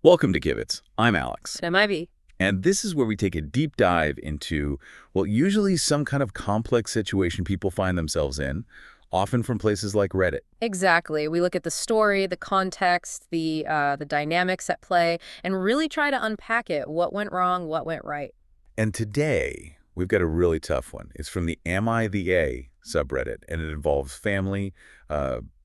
Welcome to Kibitz. I'm Alex. And I'm Ivy. And this is where we take a deep dive into, well, usually some kind of complex situation people find themselves in, often from places like Reddit. Exactly. We look at the story, the context, the dynamics at play, and really try to unpack it. What went wrong, what went right. And today, we've got a really tough one. It's from the Am I the A subreddit, and it involves family,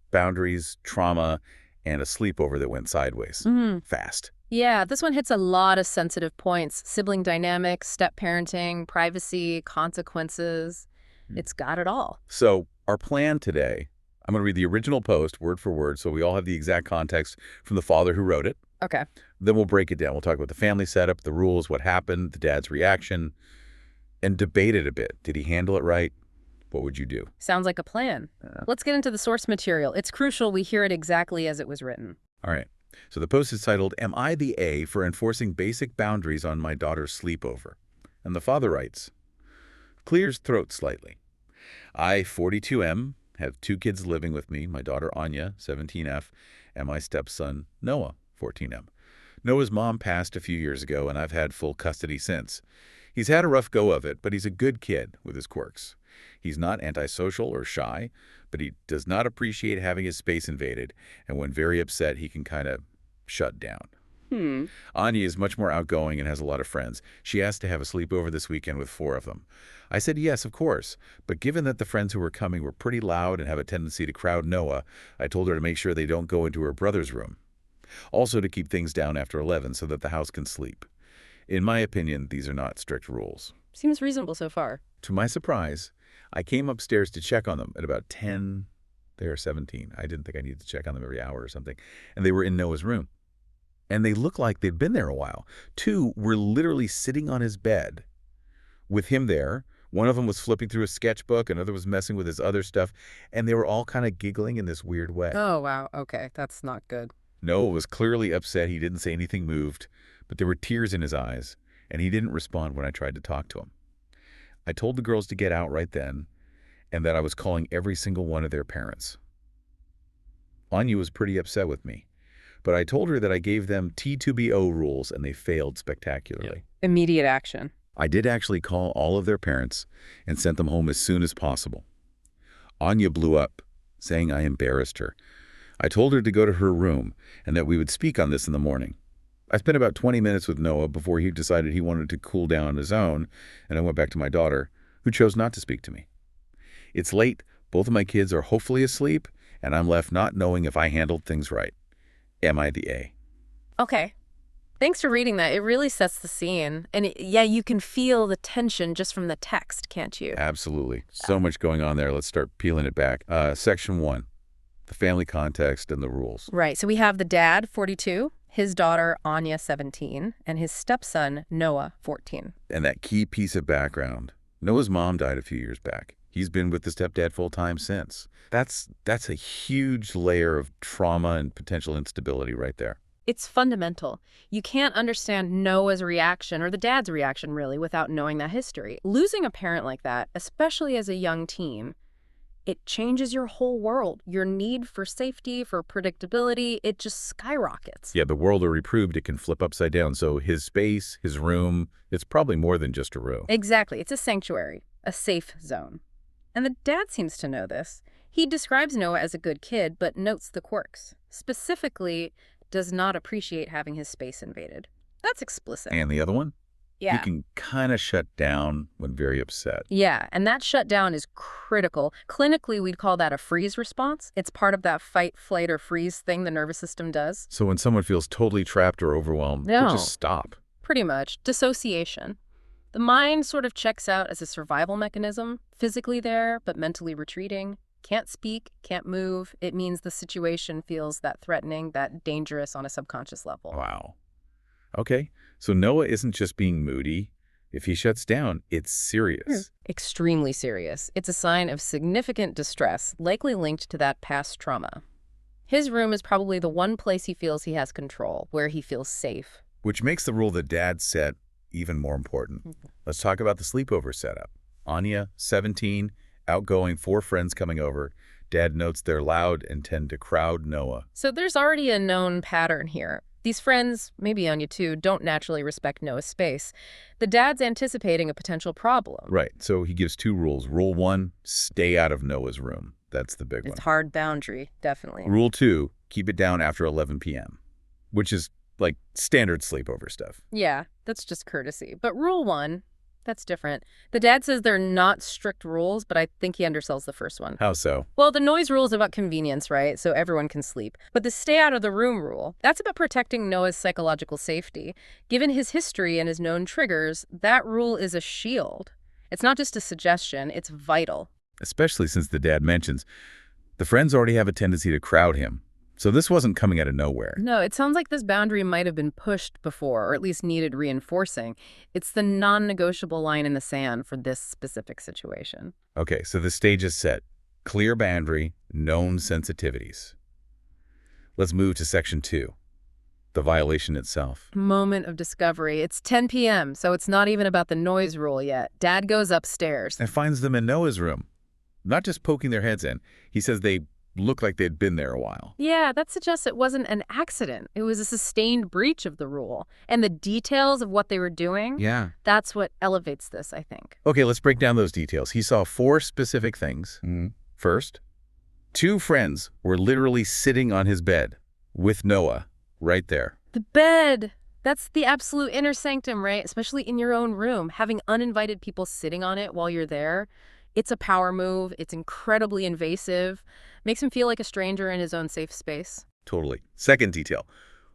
boundaries, trauma, and a sleepover that went sideways. Fast. Yeah, this one hits a lot of sensitive points. Sibling dynamics, step-parenting, privacy, consequences. It's got it all. So our plan today, I'm going to read the original post word for word so we all have the exact context from the father who wrote it. Okay. Then we'll break it down. We'll talk about the family setup, the rules, what happened, the dad's reaction, and debate it a bit. Did he handle it right? What would you do? Sounds like a plan. Let's get into the source material. It's crucial we hear it exactly as it was written. All right. So the post is titled, Am I the A for enforcing basic boundaries on my daughter's sleepover? And the father writes, clears throat slightly. I, 42M, have two kids living with me, my daughter Anya, 17F, and my stepson Noah, 14M. Noah's mom passed a few years ago, and I've had full custody since. He's had a rough go of it, but he's a good kid with his quirks. He's not antisocial or shy, but he does not appreciate having his space invaded, and when very upset, he can kind of shut down. Anya is much more outgoing and has a lot of friends. She asked to have a sleepover this weekend with 4 of them. I said yes, of course, but given that the friends who were coming were pretty loud and have a tendency to crowd Noah, I told her to make sure they don't go into her brother's room. Also to keep things down after 11 so that the house can sleep. In my opinion, these are not strict rules. Seems reasonable so far. To my surprise, I came upstairs to check on them at about 10. They are 17. I didn't think I needed to check on them every hour or something. And they were in Noah's room. And they looked like they'd been there a while. 2 were literally sitting on his bed with him there. One of them was flipping through a sketchbook. Another was messing with his other stuff. And they were all kind of giggling in this weird way. Oh, wow. Okay, that's not good. Noah was clearly upset. He didn't say anything moved, but there were tears in his eyes, and he didn't respond when I tried to talk to him. I told the girls to get out right then, and that I was calling every single one of their parents. Anya was pretty upset with me, but I told her that I gave them T2BO rules, and they failed spectacularly. Immediate action. I did actually call all of their parents and sent them home as soon as possible. Anya blew up, saying I embarrassed her. I told her to go to her room and that we would speak on this in the morning. I spent about 20 minutes with Noah before he decided he wanted to cool down on his own, and I went back to my daughter, who chose not to speak to me. It's late, both of my kids are hopefully asleep, and I'm left not knowing if I handled things right. Am I the A? Okay. Thanks for reading that. It really sets the scene. And yeah, you can feel the tension just from the text, can't you? Absolutely. So much going on there. Let's start peeling it back. Section 1, the family context and the rules. Right. So we have the dad, 42, his daughter, Anya, 17, and his stepson, Noah, 14. And that key piece of background. Noah's mom died a few years back. He's been with the stepdad full-time since. That's a huge layer of trauma and potential instability right there. It's fundamental. You can't understand Noah's reaction, or the dad's reaction, really, without knowing that history. Losing a parent like that, especially as a young teen, it changes your whole world. Your need for safety, for predictability, it just skyrockets. Yeah, the world already proved it can flip upside down. So his space, his room, it's probably more than just a room. Exactly. It's a sanctuary, a safe zone. And the dad seems to know this. He describes Noah as a good kid, but notes the quirks. Specifically, does not appreciate having his space invaded. That's explicit. And the other one? Yeah. He can kind of shut down when very upset. Yeah, and that shutdown is critical. Clinically, we'd call that a freeze response. It's part of that fight, flight, or freeze thing the nervous system does. So when someone feels totally trapped or overwhelmed, they'll just stop. Pretty much. Dissociation. The mind sort of checks out as a survival mechanism, physically there, but mentally retreating. Can't speak, can't move. It means the situation feels that threatening, that dangerous on a subconscious level. Wow. Okay, so Noah isn't just being moody. If he shuts down, it's serious. Extremely serious. It's a sign of significant distress, likely linked to that past trauma. His room is probably the one place he feels he has control, where he feels safe. Which makes the rule the dad set even more important. Let's talk about the sleepover setup. Anya, 17, outgoing, 4 friends coming over. Dad notes they're loud and tend to crowd Noah. So there's already a known pattern here. These friends, maybe Anya too, don't naturally respect Noah's space. The dad's anticipating a potential problem. Right, so he gives 2 rules. Rule 1, stay out of Noah's room. That's the big one. It's hard boundary, definitely. Rule 2, keep it down after 11 p.m., which is like standard sleepover stuff. Yeah, that's just courtesy. But rule 1, that's different. The dad says they're not strict rules, but I think he undersells the first one. How so? Well, the noise rule is about convenience, right? So everyone can sleep. But the stay out of the room rule, that's about protecting Noah's psychological safety. Given his history and his known triggers, that rule is a shield. It's not just a suggestion, it's vital. Especially since the dad mentions the friends already have a tendency to crowd him. So this wasn't coming out of nowhere. No, it sounds like this boundary might have been pushed before, or at least needed reinforcing. It's the non-negotiable line in the sand for this specific situation. Okay, so the stage is set. Clear boundary, known sensitivities. Let's move to section 2, the violation itself. Moment of discovery. It's 10 p.m., so it's not even about the noise rule yet. Dad goes upstairs. And finds them in Noah's room. Not just poking their heads in. He says they look like they'd been there a while. Yeah, that suggests it wasn't an accident. It was a sustained breach of the rule. And the details of what they were doing, Yeah. that's what elevates this, I think. Okay, let's break down those details. He saw 4 specific things. First, 2 friends were literally sitting on his bed with Noah right there. The bed! That's the absolute inner sanctum, right? Especially in your own room. Having uninvited people sitting on it while you're there, it's a power move. It's incredibly invasive. Makes him feel like a stranger in his own safe space. Totally. Second detail.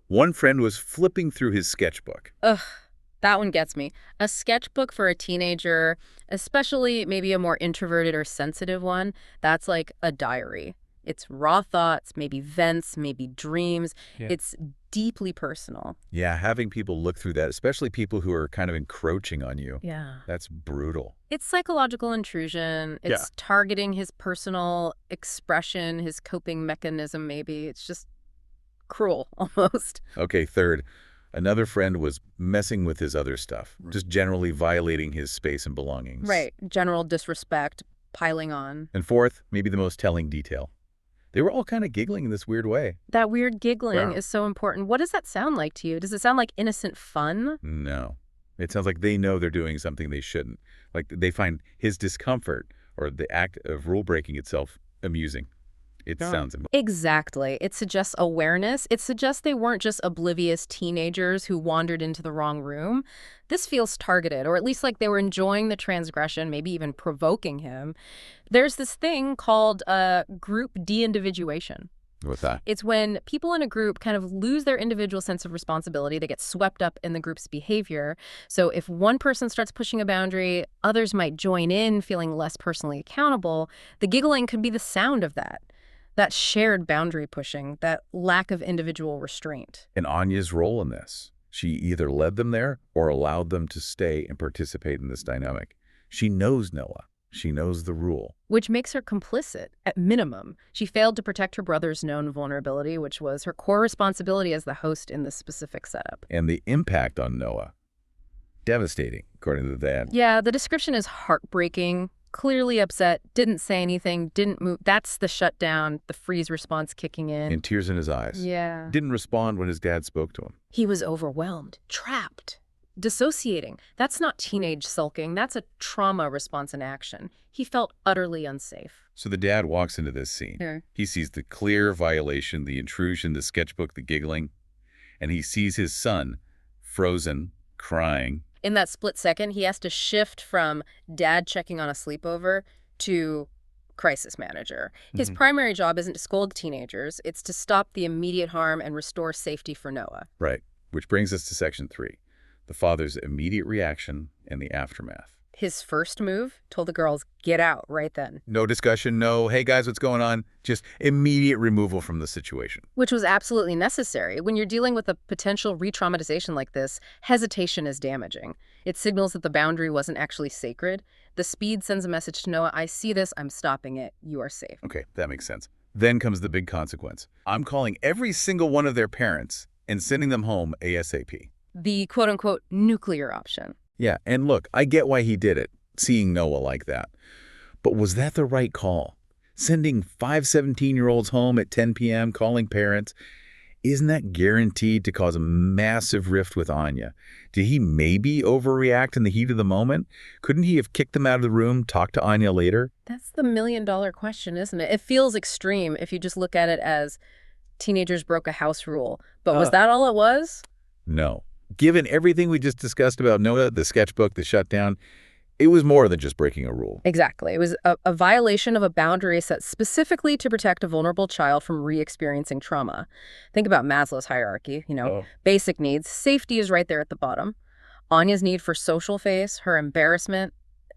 One friend was flipping through his sketchbook. Ugh, that one gets me. A sketchbook for a teenager, especially maybe a more introverted or sensitive one, that's like a diary. It's raw thoughts, maybe vents, maybe dreams. Yeah. It's deeply personal. Yeah, having people look through that, especially people who are kind of encroaching on you. Yeah. That's brutal. It's psychological intrusion. It's targeting his personal expression, his coping mechanism, maybe. It's just cruel, almost. Okay, third, another friend was messing with his other stuff, just generally violating his space and belongings. Right. General disrespect, piling on. And fourth, maybe the most telling detail. They were all kind of giggling in this weird way. That weird giggling Wow. is so important. What does that sound like to you? Does it sound like innocent fun? No. It sounds like they know they're doing something they shouldn't. Like they find his discomfort or the act of rule breaking itself amusing. It sounds Exactly. It suggests awareness. It suggests they weren't just oblivious teenagers who wandered into the wrong room. This feels targeted, or at least like they were enjoying the transgression, maybe even provoking him. There's this thing called group de-individuation. What's that? It's when people in a group kind of lose their individual sense of responsibility. They get swept up in the group's behavior. So if one person starts pushing a boundary, others might join in, feeling less personally accountable. The giggling could be the sound of that. That shared boundary pushing, that lack of individual restraint. And Anya's role in this. She either led them there or allowed them to stay and participate in this dynamic. She knows Noah. She knows the rule. Which makes her complicit, at minimum. She failed to protect her brother's known vulnerability, which was her core responsibility as the host in this specific setup. And the impact on Noah, devastating, according to the dad. Yeah, the description is heartbreaking. Clearly upset, didn't say anything, didn't move. That's the shutdown, the freeze response kicking in. And tears in his eyes. Yeah. Didn't respond when his dad spoke to him. He was overwhelmed, trapped, dissociating. That's not teenage sulking. That's a trauma response in action. He felt utterly unsafe. So the dad walks into this scene. Yeah. He sees the clear violation, the intrusion, the sketchbook, the giggling, and he sees his son frozen, crying. In that split second, he has to shift from dad checking on a sleepover to crisis manager. His primary job isn't to scold teenagers. It's to stop the immediate harm and restore safety for Noah. Right, which brings us to section 3, the father's immediate reaction and the aftermath. His first move told the girls, get out right then. No discussion, no, hey guys, what's going on? Just immediate removal from the situation. Which was absolutely necessary. When you're dealing with a potential re-traumatization like this, hesitation is damaging. It signals that the boundary wasn't actually sacred. The speed sends a message to Noah, I see this, I'm stopping it, you are safe. Okay, that makes sense. Then comes the big consequence. I'm calling every single one of their parents and sending them home ASAP. The quote-unquote nuclear option. Yeah, and look, I get why he did it, seeing Noah like that. But was that the right call? Sending 5 17-year-olds home at 10 p.m., calling parents, Isn't that guaranteed to cause a massive rift with Anya? Did he maybe overreact in the heat of the moment? Couldn't he have kicked them out of the room, talked to Anya later? That's the million-dollar question, isn't it? It feels extreme if you just look at it as teenagers broke a house rule. But was that all it was? No. Given everything we just discussed about Noah, the sketchbook, the shutdown, it was more than just breaking a rule. Exactly. It was a violation of a boundary set specifically to protect a vulnerable child from re-experiencing trauma. Think about Maslow's hierarchy, basic needs. Safety is right there at the bottom. Anya's need for social face, her embarrassment,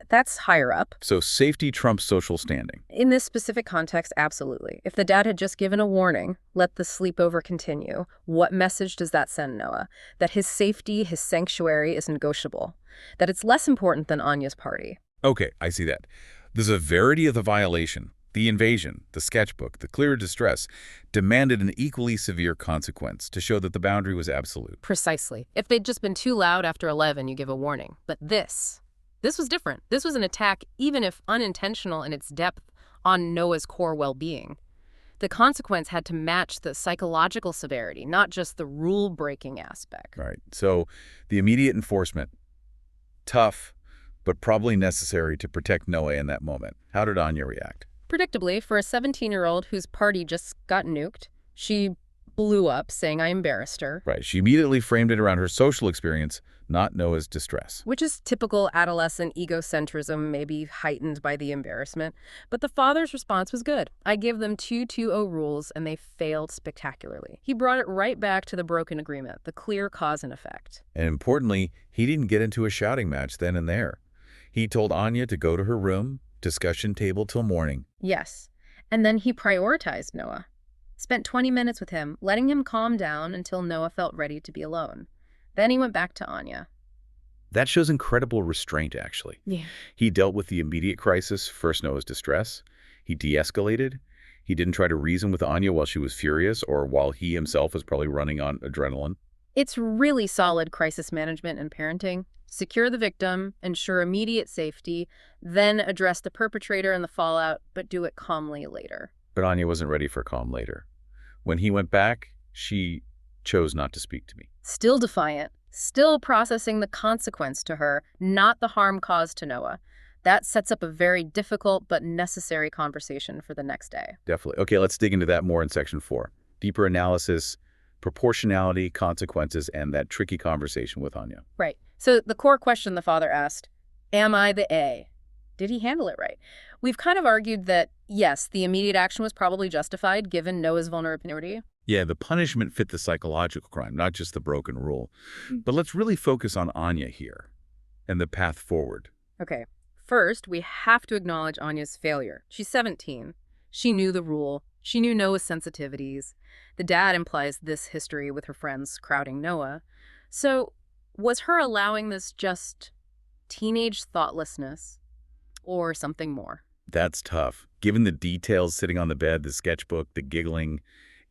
that's higher up. So safety trumps social standing. In this specific context, absolutely. If the dad had just given a warning, let the sleepover continue, what message does that send Noah? That his safety, his sanctuary is negotiable. That it's less important than Anya's party. Okay, I see that. The severity of the violation, the invasion, the sketchbook, the clear distress, demanded an equally severe consequence to show that the boundary was absolute. Precisely. If they'd just been too loud after 11, you give a warning. But this was different. This was an attack, even if unintentional in its depth, on Noah's core well-being. The consequence had to match the psychological severity, not just the rule-breaking aspect. Right. So the immediate enforcement, tough, but probably necessary to protect Noah in that moment. How did Anya react? Predictably, for a 17-year-old whose party just got nuked, she blew up, saying I embarrassed her. Right. She immediately framed it around her social experience, not Noah's distress. Which is typical adolescent egocentrism, maybe heightened by the embarrassment. But the father's response was good. I gave them 2-2-0 rules, and they failed spectacularly. He brought it right back to the broken agreement, the clear cause and effect. And importantly, he didn't get into a shouting match then and there. He told Anya to go to her room, discussion table till morning. Yes. And then he prioritized Noah. Spent 20 minutes with him, letting him calm down until Noah felt ready to be alone. Then he went back to Anya. That shows incredible restraint, actually. Yeah. He dealt with the immediate crisis, first Noah's distress. He de-escalated. He didn't try to reason with Anya while she was furious or while he himself was probably running on adrenaline. It's really solid crisis management and parenting. Secure the victim, ensure immediate safety, then address the perpetrator and the fallout, but do it calmly later. But Anya wasn't ready for calm later. When he went back, she chose not to speak to me. Still defiant, still processing the consequence to her, not the harm caused to Noah. That sets up a very difficult but necessary conversation for the next day. Definitely. Okay, let's dig into that more in section 4. Deeper analysis, proportionality, consequences, and that tricky conversation with Anya. Right. So the core question the father asked, am I the A? Did he handle it right? We've kind of argued that, yes, the immediate action was probably justified given Noah's vulnerability. Yeah, the punishment fit the psychological crime, not just the broken rule. But let's really focus on Anya here and the path forward. Okay. First, we have to acknowledge Anya's failure. She's 17. She knew the rule. She knew Noah's sensitivities. The dad implies this history with her friends crowding Noah. So was her allowing this just teenage thoughtlessness or something more? That's tough. Given the details sitting on the bed, the sketchbook, the giggling,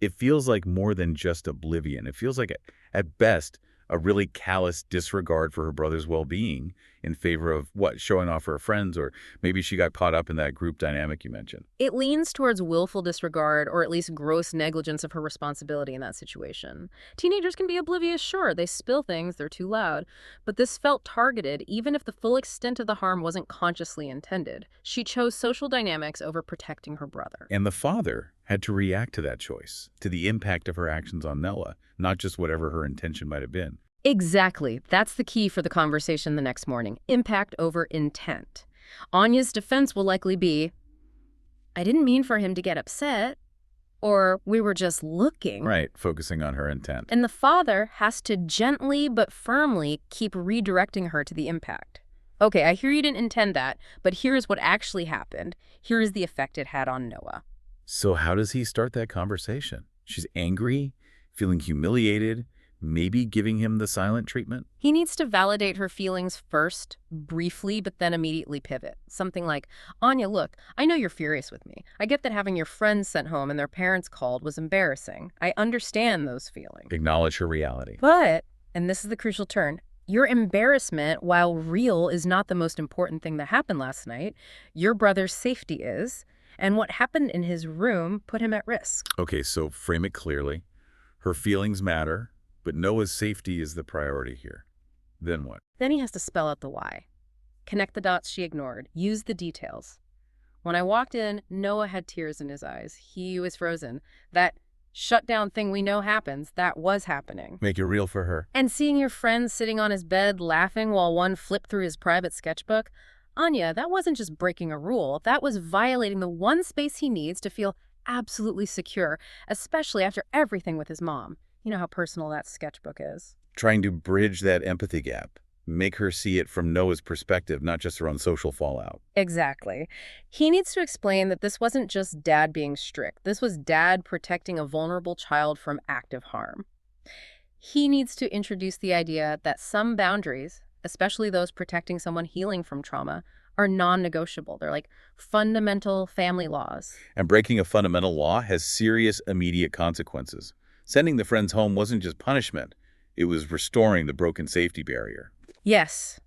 it feels like more than just oblivion. It feels like, at best, a really callous disregard for her brother's well-being in favor of, showing off her friends, or maybe she got caught up in that group dynamic you mentioned. It leans towards willful disregard or at least gross negligence of her responsibility in that situation. Teenagers can be oblivious, sure. They spill things, they're too loud. But this felt targeted, even if the full extent of the harm wasn't consciously intended. She chose social dynamics over protecting her brother. And the father had to react to that choice, to the impact of her actions on Noah, not just whatever her intention might have been. Exactly. That's the key for the conversation the next morning. Impact over intent. Anya's defense will likely be, I didn't mean for him to get upset, or we were just looking. Right, focusing on her intent. And the father has to gently but firmly keep redirecting her to the impact. Okay, I hear you didn't intend that, but here's what actually happened. Here is the effect it had on Noah. So how does he start that conversation? She's angry, feeling humiliated, maybe giving him the silent treatment? He needs to validate her feelings first, briefly, but then immediately pivot. Something like, Anya, look, I know you're furious with me. I get that having your friends sent home and their parents called was embarrassing. I understand those feelings. Acknowledge her reality. But, and this is the crucial turn, your embarrassment, while real, is not the most important thing that happened last night. Your brother's safety is, and what happened in his room put him at risk. Okay, so frame it clearly. Her feelings matter, but Noah's safety is the priority here. Then what? Then he has to spell out the why. Connect the dots she ignored. Use the details. When I walked in, Noah had tears in his eyes. He was frozen. That shutdown thing we know happens, that was happening. Make it real for her. And seeing your friend sitting on his bed laughing while one flipped through his private sketchbook, Anya, that wasn't just breaking a rule. That was violating the one space he needs to feel absolutely secure, especially after everything with his mom. You know how personal that sketchbook is. Trying to bridge that empathy gap. Make her see it from Noah's perspective, not just her own social fallout. Exactly. He needs to explain that this wasn't just dad being strict. This was dad protecting a vulnerable child from active harm. He needs to introduce the idea that some boundaries, especially those protecting someone healing from trauma, are non-negotiable. They're like fundamental family laws. And breaking a fundamental law has serious immediate consequences. Sending the friends home wasn't just punishment. It was restoring the broken safety barrier. Yes.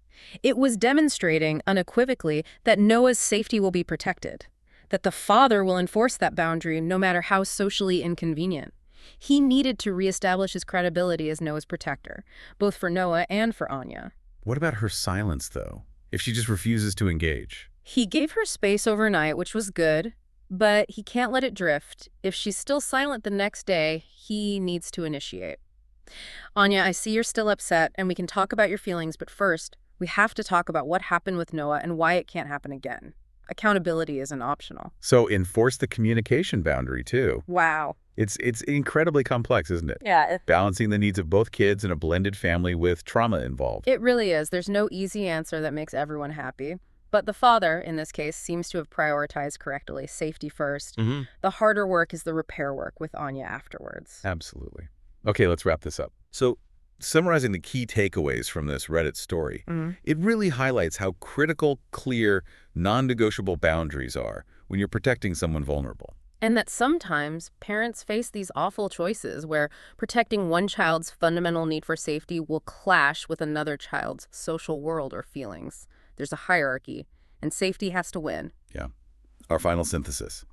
It was demonstrating unequivocally that Noah's safety will be protected, that the father will enforce that boundary no matter how socially inconvenient. He needed to reestablish his credibility as Noah's protector, both for Noah and for Anya. What about her silence, though? If she just refuses to engage? He gave her space overnight, which was good, but he can't let it drift. If she's still silent the next day, he needs to initiate. Anya, I see you're still upset, and we can talk about your feelings, but first, we have to talk about what happened with Noah and why it can't happen again. Accountability isn't optional. So enforce the communication boundary, too. Wow. It's incredibly complex, isn't it? Yeah. Balancing the needs of both kids in a blended family with trauma involved. It really is. There's no easy answer that makes everyone happy. But the father, in this case, seems to have prioritized correctly. Safety first. The harder work is the repair work with Anya afterwards. Absolutely. Okay, let's wrap this up. So, summarizing the key takeaways from this Reddit story, it really highlights how critical, clear, non-negotiable boundaries are when you're protecting someone vulnerable. And that sometimes parents face these awful choices where protecting one child's fundamental need for safety will clash with another child's social world or feelings. There's a hierarchy, and safety has to win. Yeah. Our final synthesis.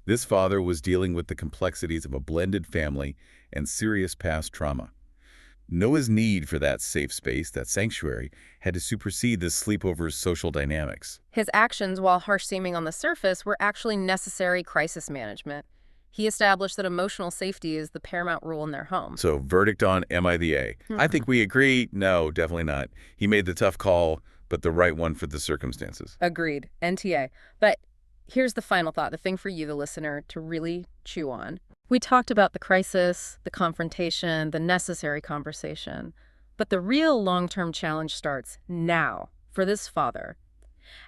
This father was dealing with the complexities of a blended family and serious past trauma. Noah's need for that safe space, that sanctuary, had to supersede the sleepover's social dynamics. His actions, while harsh seeming on the surface, were actually necessary crisis management. He established that emotional safety is the paramount rule in their home. So, verdict on Am I the A? I think we agree. No, definitely not. He made the tough call, but the right one for the circumstances. Agreed. NTA. But here's the final thought, the thing for you, the listener, to really chew on. We talked about the crisis, the confrontation, the necessary conversation. But the real long-term challenge starts now for this father.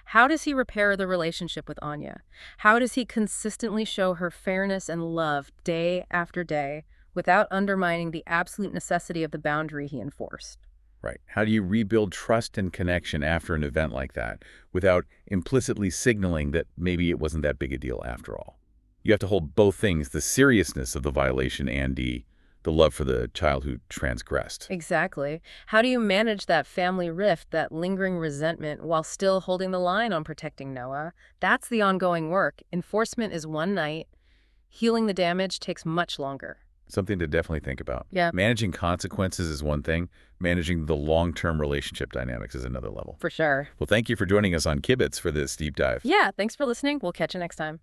How does he repair the relationship with Anya? How does he consistently show her fairness and love day after day without undermining the absolute necessity of the boundary he enforced? Right. How do you rebuild trust and connection after an event like that without implicitly signaling that maybe it wasn't that big a deal after all? You have to hold both things, the seriousness of the violation and the love for the child who transgressed. Exactly. How do you manage that family rift, that lingering resentment, while still holding the line on protecting Noah? That's the ongoing work. Enforcement is one night. Healing the damage takes much longer. Something to definitely think about. Yeah. Managing consequences is one thing. Managing the long-term relationship dynamics is another level. For sure. Well, thank you for joining us on Kibitz for this deep dive. Yeah, thanks for listening. We'll catch you next time.